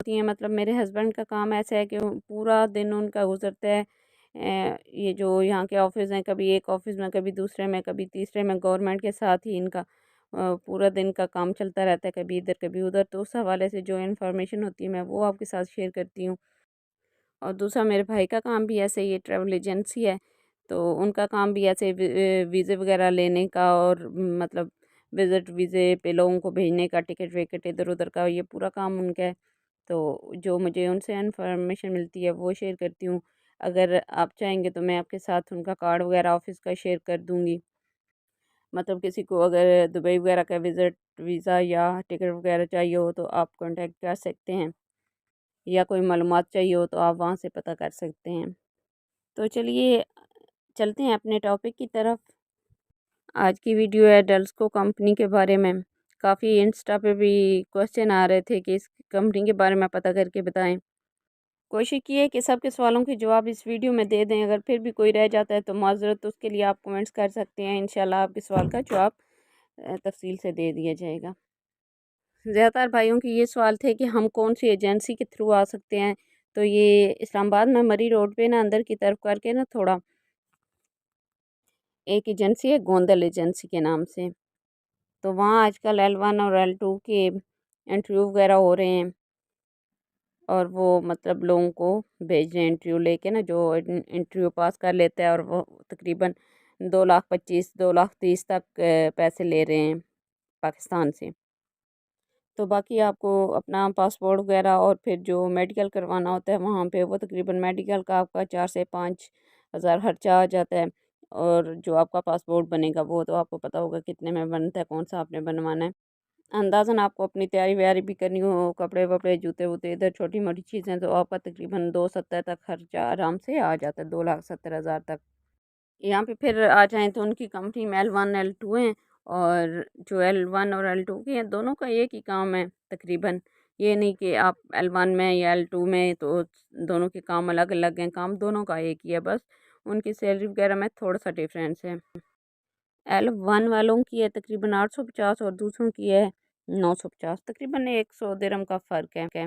होती हैं। मतलब मेरे हस्बैंड का काम ऐसा है कि पूरा दिन उनका गुजरता है ये जो यहाँ के ऑफिस हैं, कभी एक ऑफिस में, कभी दूसरे में, कभी तीसरे में, गवर्नमेंट के साथ ही इनका पूरा दिन का काम चलता रहता है, कभी इधर कभी उधर। तो उस हवाले से जो इन्फॉर्मेशन होती है मैं वो आपके साथ शेयर करती हूँ। और दूसरा मेरे भाई का काम भी ऐसे ही, ये ट्रैवल एजेंसी है, तो उनका काम भी ऐसे वीज़े वगैरह लेने का और मतलब विज़िट वीज़े पे लोगों को भेजने का, टिकट विकट इधर उधर का, ये पूरा काम उनका है। तो जो मुझे उनसे इन्फॉर्मेशन मिलती है वो शेयर करती हूँ। अगर आप चाहेंगे तो मैं आपके साथ उनका कार्ड वगैरह ऑफिस का शेयर कर दूँगी। मतलब किसी को अगर दुबई वगैरह का विज़िट वीज़ा या टिकट वगैरह चाहिए हो तो आप कांटेक्ट कर सकते हैं, या कोई मालूमात चाहिए हो तो आप वहाँ से पता कर सकते हैं। तो चलिए चलते हैं अपने टॉपिक की तरफ। आज की वीडियो है डेल्स्को कंपनी के बारे में। काफ़ी इंस्टा पे भी क्वेश्चन आ रहे थे कि इस कंपनी के बारे में पता करके बताएं। कोशिश की है कि सबके सवालों के जवाब इस वीडियो में दे दें। अगर फिर भी कोई रह जाता है तो माजरत, उसके लिए आप कमेंट्स कर सकते हैं। इंशाल्लाह आपके सवाल का जवाब तफसील से दे दिया जाएगा। ज़्यादातर भाइयों के ये सवाल थे कि हम कौन सी एजेंसी के थ्रू आ सकते हैं। तो ये इस्लामाबाद में मरी रोड पे ना अंदर की तरफ करके ना थोड़ा एक एजेंसी है, गोंदल एजेंसी के नाम से। तो वहाँ आजकल L1 और L2 के इंटरव्यू वगैरह हो रहे हैं, और वो मतलब लोगों को भेज रहे हैं इंटरव्यू लेके ना, जो इंटरव्यू पास कर लेता है, और वो तकरीबन 2,25,000 2,30,000 तक पैसे ले रहे हैं पाकिस्तान से। तो बाकी आपको अपना पासपोर्ट वगैरह और फिर जो मेडिकल करवाना होता है वहाँ पे, वो तकरीबन मेडिकल का आपका 4 से 5 हज़ार खर्चा आ जाता है। और जो आपका पासपोर्ट बनेगा वो तो आपको पता होगा कितने में बनता है, कौन सा आपने बनवाना है। अंदाज़न आपको अपनी तैयारी व्यारी भी करनी हो, कपड़े वपड़े जूते वूते इधर छोटी मोटी चीज़ें, तो आपका तकरीबन 270 तक खर्चा आराम से आ जाता है, 2,70,000 तक। यहाँ पे फिर आ जाएँ तो उनकी कंपनी में L1 L2 हैं, और जो L1 और L2 की हैं दोनों का एक ही काम है तकरीबन। ये नहीं कि आप L1 में या L2 में तो दोनों के काम अलग अलग हैं, काम दोनों का एक ही है, बस उनकी सैलरी वगैरह में थोड़ा सा डिफरेंस है। L1 वालों की है तकरीबन 850 और दूसरों की है 950, तकरीबन 100 दिरहम का फ़र्क है।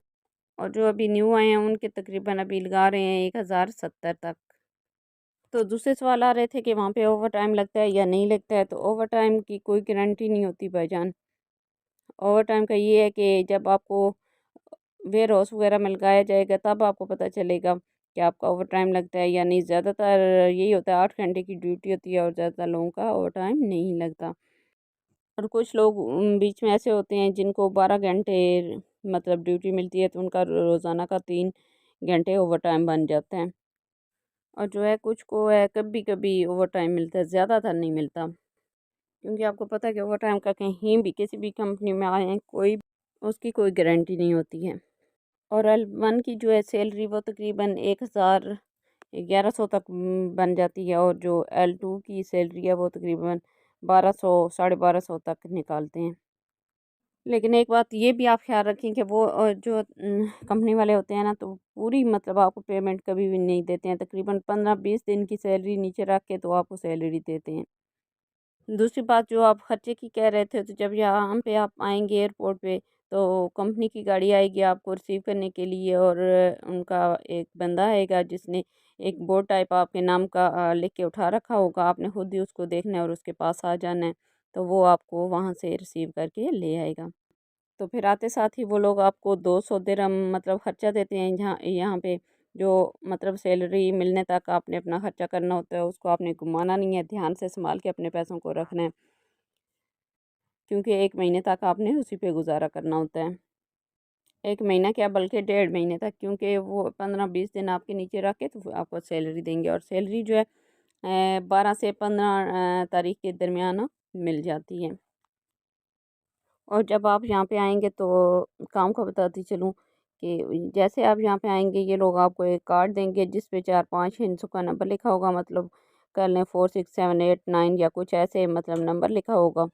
और जो अभी न्यू आए हैं उनके तकरीबन अभी लगा रहे हैं 1,070 तक। तो दूसरे सवाल आ रहे थे कि वहाँ पे ओवर टाइम लगता है या नहीं लगता है। तो ओवर टाइम की कोई गारंटी नहीं होती भाईजान। ओवर टाइम का ये है कि जब आपको वेयर हाउस वगैरह में लगाया जाएगा तब आपको पता चलेगा कि आपका ओवर टाइम लगता है या नहीं। ज़्यादातर यही होता है, 8 घंटे की ड्यूटी होती है और ज़्यादातर लोगों का ओवर टाइम नहीं लगता। और कुछ लोग बीच में ऐसे होते हैं जिनको 12 घंटे मतलब ड्यूटी मिलती है, तो उनका रोज़ाना का 3 घंटे ओवर टाइम बन जाता है। और जो है कुछ को है कभी कभी ओवर टाइम मिलता है, ज़्यादातर नहीं मिलता। क्योंकि आपको पता है कि ओवर टाइम का कहीं भी किसी भी कंपनी में आए हैं, कोई उसकी कोई गारंटी नहीं होती है। और L1 की जो है सैलरी वो तकरीबन 1,000 1100 तक बन जाती है, और जो L2 की सैलरी है वो तकरीबन 1,200 1,250 तक निकालते हैं। लेकिन एक बात ये भी आप ख्याल रखें कि वो जो कंपनी वाले होते हैं ना, तो पूरी मतलब आपको पेमेंट कभी भी नहीं देते हैं। तकरीबन 15-20 दिन की सैलरी नीचे रख के तो आपको सैलरी देते हैं। दूसरी बात जो आप खर्चे की कह रहे थे, तो जब यहाँ पे आप आएंगे एयरपोर्ट पे, तो कंपनी की गाड़ी आएगी आपको रिसीव करने के लिए, और उनका एक बंदा आएगा जिसने एक बोर्ड टाइप आपके नाम का लिख के उठा रखा होगा। आपने खुद ही उसको देखना है और उसके पास आ जाना है, तो वो आपको वहाँ से रिसीव करके ले आएगा। तो फिर आते साथ ही वो लोग आपको 200 दिरहम मतलब खर्चा देते हैं। यहाँ यहाँ पे जो मतलब सैलरी मिलने तक आपने अपना खर्चा करना होता है, उसको आपने घुमाना नहीं है, ध्यान से संभाल के अपने पैसों को रखना है। क्योंकि 1 महीने तक आपने उसी पे गुजारा करना होता है। 1 महीना क्या, बल्कि 1.5 महीने तक, क्योंकि वो 15-20 दिन आपके नीचे रख के तो आपको सैलरी देंगे। और सैलरी जो है 12 से 15 तारीख के दरमियान मिल जाती है। और जब आप यहाँ पे आएंगे तो काम का बताती चलूँ कि जैसे आप यहाँ पे आएंगे ये लोग आपको एक कार्ड देंगे जिस पे 4-5 हिंसों का नंबर लिखा होगा। मतलब कर लें 4 6 7 8 9 या कुछ ऐसे मतलब नंबर लिखा होगा।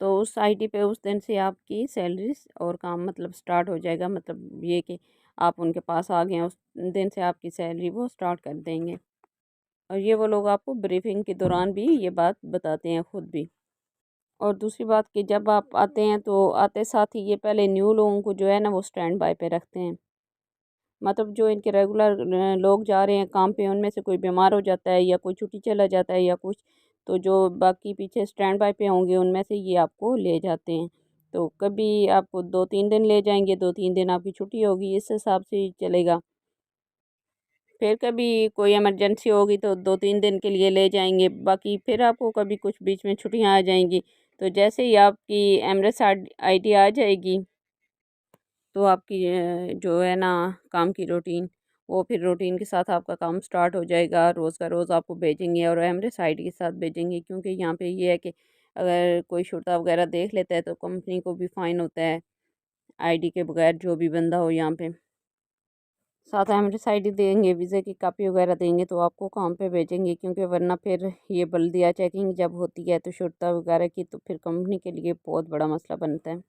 तो उस आईडी पे उस दिन से आपकी सैलरी और काम मतलब स्टार्ट हो जाएगा। मतलब ये कि आप उनके पास आ गए हैं, उस दिन से आपकी सैलरी वो स्टार्ट कर देंगे। और ये वो लोग आपको ब्रीफिंग के दौरान भी ये बात बताते हैं खुद भी। और दूसरी बात कि जब आप आते हैं तो आते साथ ही ये पहले न्यू लोगों को जो है ना वो स्टैंड बाय पे रखते हैं। मतलब जो इनके रेगुलर लोग जा रहे हैं काम पे, उनमें से कोई बीमार हो जाता है या कोई छुट्टी चला जाता है या कुछ, तो जो बाकी पीछे स्टैंड बाय पे होंगे उनमें से ये आपको ले जाते हैं। तो कभी आपको 2-3 दिन ले जाएंगे, 2-3 दिन आपकी छुट्टी होगी, इस हिसाब से ही चलेगा। फिर कभी कोई इमरजेंसी होगी तो 2-3 दिन के लिए ले जाएंगे, बाकी फिर आपको कभी कुछ बीच में छुट्टियां आ जाएंगी। तो जैसे ही आपकी एमरेस आईडी आ जाएगी तो आपकी जो है ना काम की रूटीन, वो फिर रूटीन के साथ आपका काम स्टार्ट हो जाएगा। रोज़ का रोज़ आपको भेजेंगे और एमरेस आईडी के साथ भेजेंगे, क्योंकि यहाँ पे ये है कि अगर कोई शुर्ता वगैरह देख लेता है तो कंपनी को भी फ़ाइन होता है आईडी के बगैर, जो भी बंदा हो यहाँ पे। साथ एमरेस आईडी देंगे, वीज़े की कापी वगैरह देंगे तो आपको काम पे भेजेंगे, क्योंकि वरना फिर ये बल्दिया चेकिंग जब होती है तो शुर्ता वगैरह की, तो फिर कंपनी के लिए बहुत बड़ा मसला बनता है।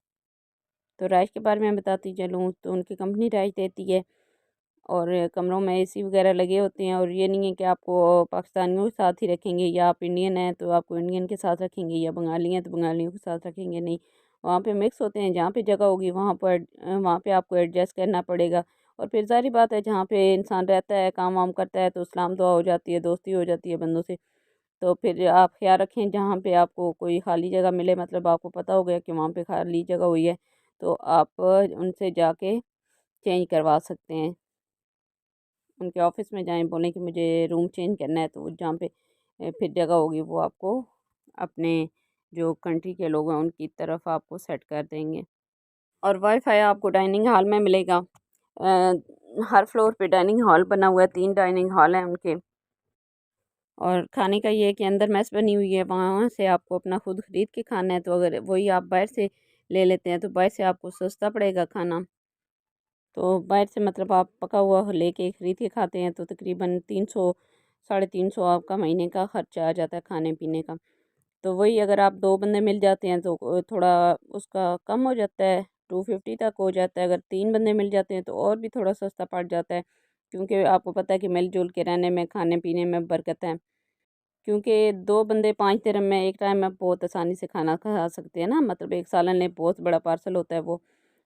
तो रहाइश के बारे में बताती चलूँ तो उनकी कंपनी रहाइश देती है और कमरों में एसी वगैरह लगे होते हैं, और ये नहीं है कि आपको पाकिस्तानियों के साथ ही रखेंगे, या आप इंडियन हैं तो आपको इंडियन के साथ रखेंगे, या बंगाली हैं तो बंगालियों के साथ रखेंगे, नहीं। वहाँ पे मिक्स होते हैं, जहाँ पे जगह होगी वहाँ पे आपको एडजस्ट करना पड़ेगा। और फिर ज़ाहिर बात है, जहाँ पे इंसान रहता है, काम वाम करता है, तो सलाम दुआ हो जाती है, दोस्ती हो जाती है बंदों से। तो फिर आप ख्याल रखें जहाँ पे आपको कोई खाली जगह मिले, मतलब आपको पता हो गया कि वहाँ पे खाली जगह हुई है, तो आप उनसे जाके चेंज करवा सकते हैं। उनके ऑफिस में जाएं, बोलें कि मुझे रूम चेंज करना है, तो वो जहाँ पे फिर जगह होगी वो आपको अपने जो कंट्री के लोग हैं उनकी तरफ आपको सेट कर देंगे। और वाईफाई आपको डाइनिंग हॉल में मिलेगा। हर फ्लोर पे डाइनिंग हॉल बना हुआ है, 3 डाइनिंग हॉल हैं उनके। और खाने का ये है कि अंदर मेस बनी हुई है, वहाँ से आपको अपना खुद ख़रीद के खाना है, तो अगर वही आप बाहर से ले लेते हैं तो बाहर से आपको सस्ता पड़ेगा खाना। तो बाहर से मतलब आप पका हुआ लेके ख़रीद के खाते हैं तो तकरीबन 300 350 आपका महीने का ख़र्चा आ जाता है खाने पीने का। तो वही अगर आप 2 बंदे मिल जाते हैं तो थोड़ा उसका कम हो जाता है, 250 तक हो जाता है। अगर 3 बंदे मिल जाते हैं तो और भी थोड़ा सस्ता पड़ जाता है, क्योंकि आपको पता है कि मिल-जुल के रहने में, खाने पीने में बरकत है। क्योंकि 2 बंदे 5 दिरहम में एक टाइम में बहुत आसानी से खाना खा सकते हैं ना, मतलब एक सालन में बहुत बड़ा पार्सल होता है वो,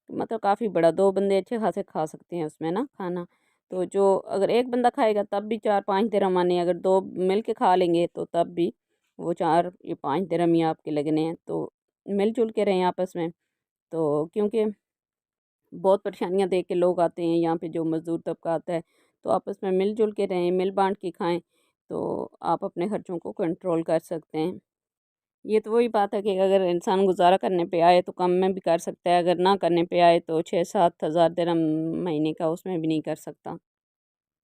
मतलब काफ़ी बड़ा, 2 बंदे अच्छे खासे खा सकते हैं उसमें ना खाना। तो जो अगर एक बंदा खाएगा तब भी 4-5 दिरहम आने हैं, अगर 2 मिल के खा लेंगे तो तब भी वो 4 या 5 दिरहम ही आपके लगने हैं। तो मिल-जुल के रहें आपस में। तो क्योंकि बहुत परेशानियाँ देख के लोग आते हैं यहाँ पे, जो मज़दूर तबका आता है, तो आपस में मिल-जुल के रहें, मिल-बाँट के खाएँ, तो आप अपने खर्चों को कंट्रोल कर सकते हैं। ये तो वही बात है कि अगर इंसान गुज़ारा करने पे आए तो कम में भी कर सकता है, अगर ना करने पे आए तो 6-7 हज़ार दिरहम महीने का उसमें भी नहीं कर सकता।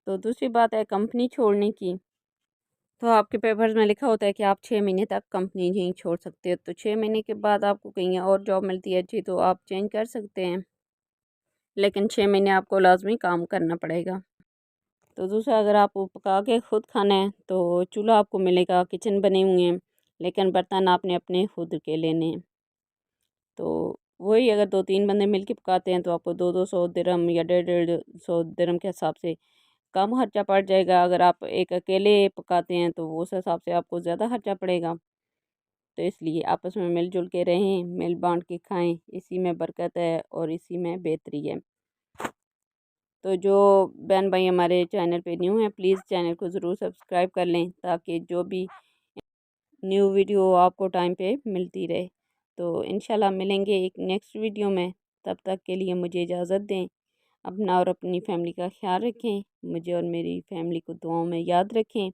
तो दूसरी बात है कंपनी छोड़ने की, तो आपके पेपर्स में लिखा होता है कि आप 6 महीने तक कंपनी नहीं छोड़ सकते, तो 6 महीने के बाद आपको कहीं और जॉब मिलती है अच्छी तो आप चेंज कर सकते हैं, लेकिन 6 महीने आपको लाज़मी काम करना पड़ेगा। तो दूसरा, अगर आपको पका के खुद खाना है तो चूल्हा आपको मिलेगा, किचन बने हुए हैं, लेकिन बर्तन आपने अपने खुद के लेने हैं। तो वही अगर 2-3 बंदे मिल के पकाते हैं तो आपको 2-2 सौ दिरहम या 150-150 दिरहम के हिसाब से कम खर्चा पड़ जाएगा। अगर आप एक अकेले पकाते हैं तो उस हिसाब से आपको ज़्यादा खर्चा पड़ेगा। तो इसलिए आपस में मिल-जुल के रहें, मिल बाँट के खाएँ, इसी में बरकत है और इसी में बेहतरी है। तो जो बहन भाई हमारे चैनल पे न्यू हैं, प्लीज़ चैनल को ज़रूर सब्सक्राइब कर लें, ताकि जो भी न्यू वीडियो आपको टाइम पे मिलती रहे। तो इंशाल्लाह मिलेंगे एक नेक्स्ट वीडियो में, तब तक के लिए मुझे इजाज़त दें। अपना और अपनी फैमिली का ख्याल रखें, मुझे और मेरी फैमिली को दुआओं में याद रखें।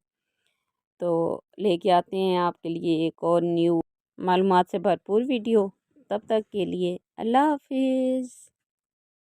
तो लेके आते हैं आपके लिए एक और न्यू मालूमात से भरपूर वीडियो। तब तक के लिए अल्लाह हाफिज़।